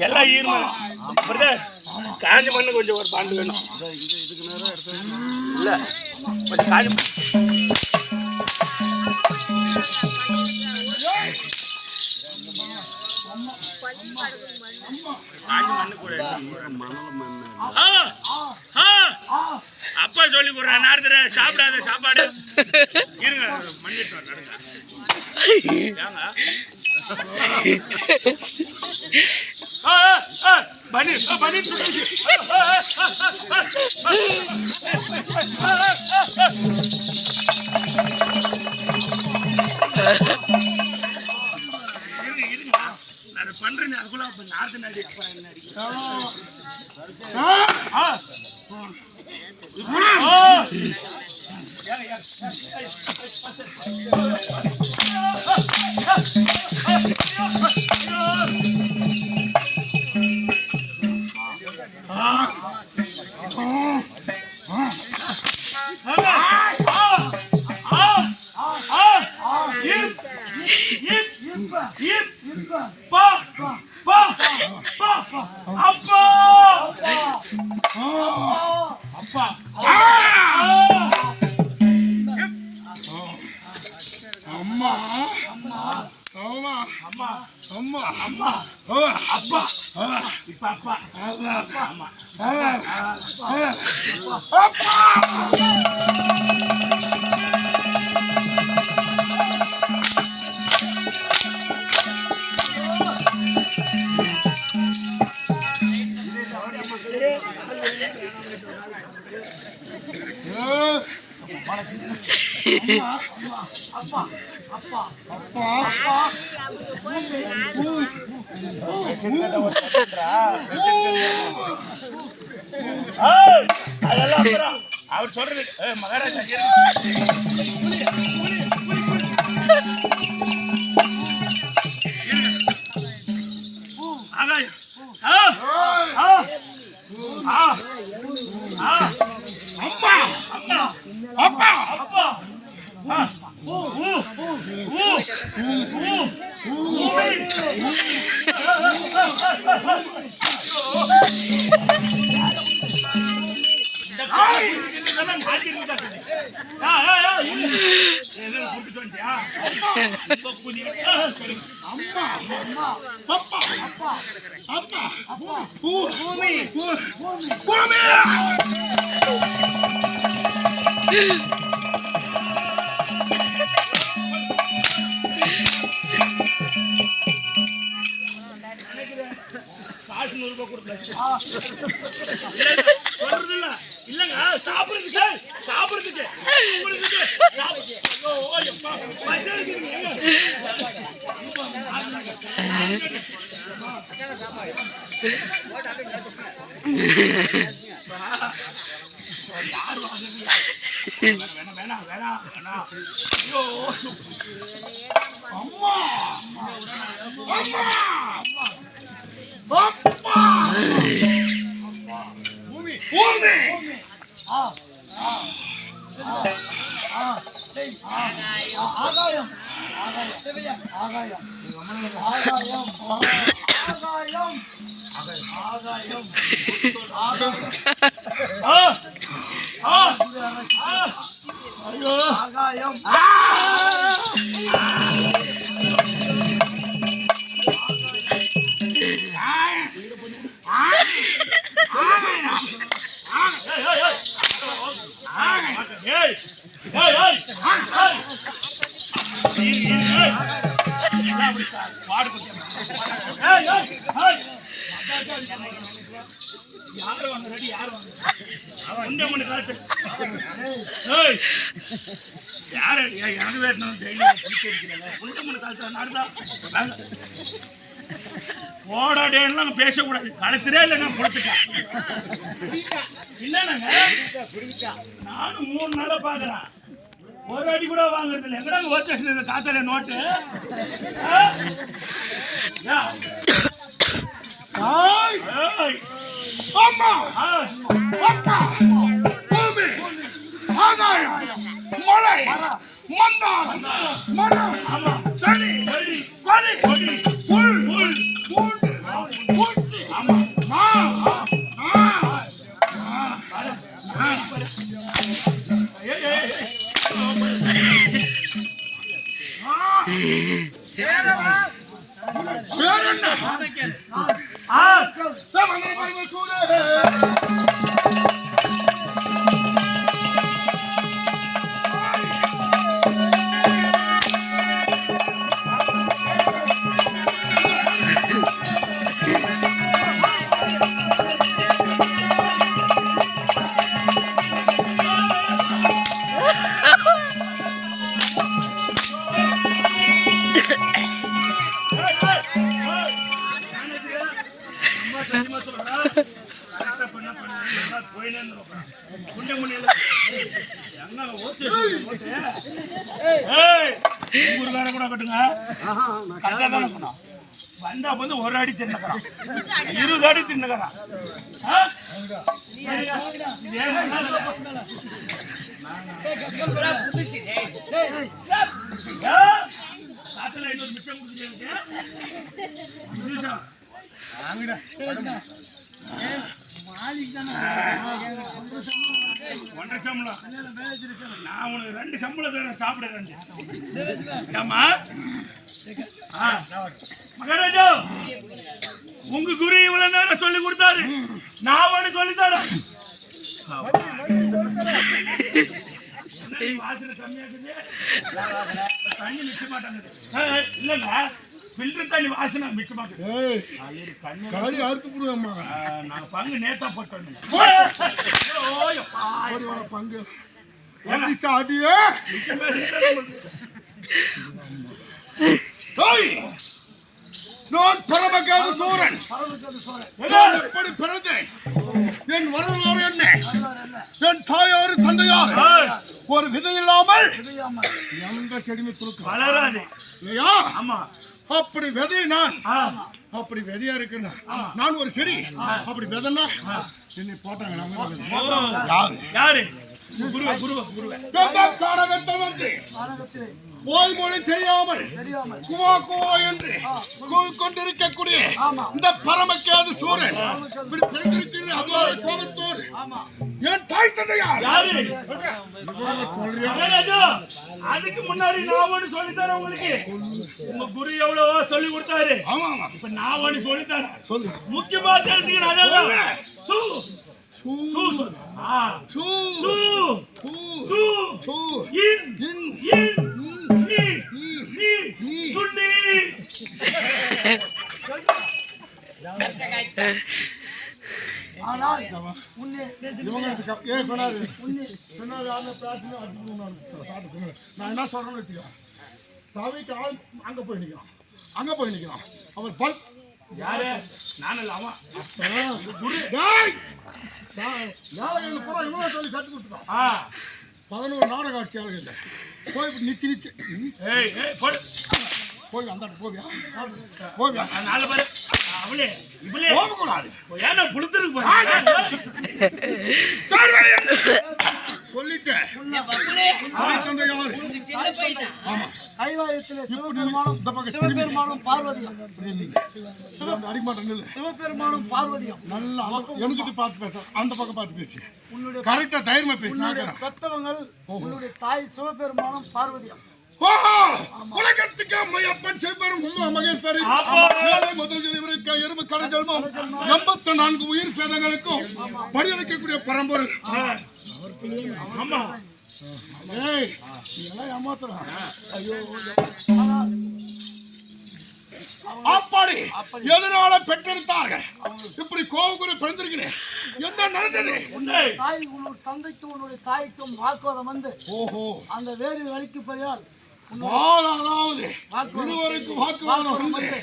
எல்லாம் ஈர்ம காஞ்சி மண்ணு கொஞ்சம் ஒரு பாண்டு வேணும் இல்ல காஞ்சி அப்பா சொல்லி கொடுறேன் நேரத்துல சாப்பிடாத சாப்பாடு இருங்க மண்ணிட்டு நடுங்க பனி பனி நான் பண்றேன் அதுக்குள்ள நார்த்து நாடி அப்புறம் என்ன அவர் சொல்றது மகாராஜா இல்லங்க சாப்பிடுறதுக்கு சாப்பிடுறதுக்கு வேணாம் வேணாம் வேணாம் அம்மா பூமி பூமி ஆகாயம் ஆகாயம் யாரு வாங்க ரெடி யாரு வாங்க உண்டை மணி காட்டு ஏய் யாரு எனக்கு வேணும் டெய்லி உண்டை மணி காட்டு நடந்தா ஓடாடேன்னு பேசக்கூடாது கழுத்துறே இல்லை நான் கொடுத்துட்டேன் இல்லைனாங்க நானும் 3 நாளா பாக்குறேன் ஒரு அடி கூட வாங்குறது இல்லை எங்கடா ஓட்டேஷன் இந்த காத்தால நோட்டு பூமி ஆகாயம் மலை மந்தாரம் மரம் செடி கொடி புல் பூண்டு பூச்சி வந்தா வந்து ஒரு அடி தின்னுக்கிறான் 20 அடி தின்னுக்கிறான் ஒன்றரை சம்பளம் நான் உனக்கு 2 சம்பளம் தரேன் சாப்பிடுறேன் ஏமா மகாராஜா உங்க குரு இவ்வளவு நேரம் சொல்லி கொடுத்தாரு நான் ஒண்ணு சொல்லி தரேன் வாசனை கம்மியாக்குது தண்ணி மிச்ச மாட்டாங்க இல்லங்க ஃபில்டர் தண்ணி வாசனை மிச்சமாக்குது நாங்க பங்கு நேத்தா போட்டோம் பங்கு நான் பரமகாத சூரன் எப்படி பிறந்தேன் என் வரலாறு என்ன என் தாயாரு தந்தையார் ஒரு விதை இல்லாமல் எந்த செடிமை வளராது இல்லையா அப்படி விதை நான் அப்படி விதையா இருக்குன்னா நான் ஒரு செடி அப்படி விதைன்னா என்னை போட்டாங்க யாரு போய் மொழி தெரியாமல் குவா குவா என்று கொண்டிருக்கக்கூடிய இந்த பரமக்காத சூரன் கோபத்தோடு என் தாய் தந்தையார் அதுக்கு முன்னாடி நான் ஒண்ணு சொல்லி தரேன் உங்களுக்கு உங்க குரு எவ்வளவோ சொல்லி கொடுத்தாரு இப்ப நான் ஒண்ணு சொல்லி தரேன் முக்கியமா தெரிஞ்சுக்கிறேன் நான் என்ன சொல்றேன் சாமிக்கு ஆள் அங்க போய் நிக்கிறான் அவர் பல் யாரு நானு அவன் சொல்லி கட்டு கொடுத்துட்டான் 11 நாடக ஆட்சியாளர்கள் போய் நிச்சு போய் அந்த போவியா 4 பேர் அவளே இவளே போகக்கூடாது ஏன்னா புளுத்துருக்கு சொல்லிட்டேன் சிவபெருமானும் பார்வதியும் நல்லா எனக்கு பார்த்து பேச அந்த பக்கம் பார்த்து பேசு கரெக்டா தைரியமா பேசு பெத்தவங்கள் உன்னுடைய தாய் சிவபெருமானும் பார்வதியும் உலகத்துக்கு அம்மையப்பன் சிவபெரும் மகேஸ்வரி முதல் ஜெலிவருக்கு எறும்பு கடை ஜென்மம் 84 உயிர் சேதங்களுக்கும் பரிகணிக்கக்கூடிய பரம்பொருள் ஏமாத்துறான் ஐயோ அப்படி எதனால பெற்றெடுத்தார்கள் இப்படி கோபக்குறை பிறந்திருக்கிறேன் என்ன நடந்தது உன்னை தாய் உன்னோட தந்தைக்கும் உன்னுடைய தாய்க்கும் வாக்குவாதம் வந்து ஓஹோ அந்த வேறு வலிக்கு பெரியால் அதாவது இருவருக்கும் வாக்குவாதம் வந்து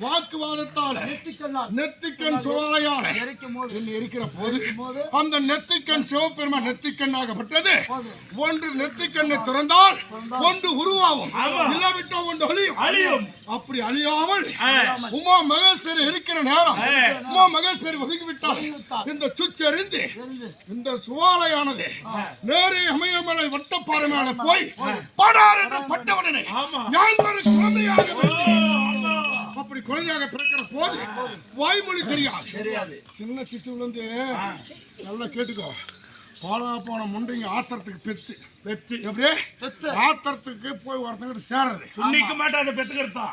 வாக்குவாதத்தால நெத்திக்கண்ணால் நெத்திக்கண் சுவாலையால இறைக்கும் போது இருக்கிற போது அந்த நெத்திக்கண் சிவபெருமான் நெத்திக்கண்ணாகப்பட்டது ஒன்று நெத்திக்கண்ணை திறந்தால் ஒன்று உருவாகும் இல்லாவிட்டால் ஒன்று அழியும் அப்படி அழியாமல் உமா மகேஸ்வரி இருக்கிற நேரம் உமா மகேஸ்வரி ஒதுக்கிவிட்டால் இந்த சுச்செறிந்து இந்த சுவாலையானது நேரே அமையமலை வட்டப்பாறை மேல போய் படார் என்ற பட்டவுடனே நான் ஒரு குழந்தையாக அப்படி குழந்தையாக பிறக்கிற போது வாய்மொழி தெரியாது சின்ன சிசுல இருந்து நல்லா கேட்டுக்கோ பாலா போன முண்டைங்க ஆத்திரத்துக்கு பெத்து எப்படியே ஆத்திரத்துக்கு போய் ஒருத்தங்கிட்ட சேரது சுண்ணிக்க மாட்டாத பெத்துக்கிறதா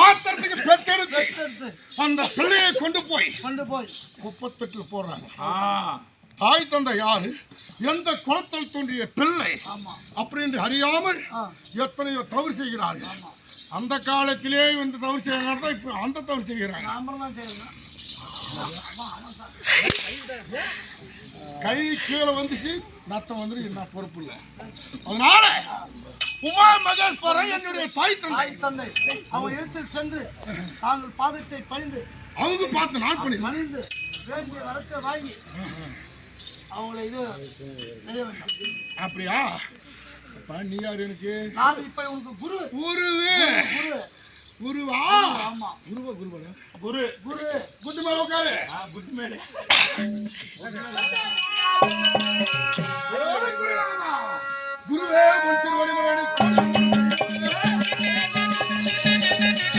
ஆத்திரத்துக்கு பெத்தெடுத்து அந்த பிள்ளையை கொண்டு போய் குப்பத்தட்டுல போடுறாங்க தாய் தந்தை யாரு எந்த குளத்தில் தோன்றிய பிள்ளை அப்படின்னு அறியாமல் எத்தனையோ தவறு செய்கிறார்கள் அந்த காலத்திலே வந்து தவறு செய்யறாங்க இப்ப அந்த தவறு செய்கிறாங்க கை கீழே வந்துச்சு நத்தம் வந்து என்ன பொறுப்பு இல்லை அதனால உமா மகேஸ்வரன் என்னுடைய தாய் தந்தை அவன் இடத்தில் சென்று தாங்கள் பாதத்தை பணிந்து அவங்க பார்த்து நான் பண்ணி பணிந்து வேண்டிய வரத்தை வாங்கி அவங்களை இது செய்ய வேண்டும் அப்படியா நீ யாரு எனக்கு நான் இப்ப உனக்கு குருவா ஆமா குருவா குரு குட்டு மேல உட்காரு குட்டு மேலே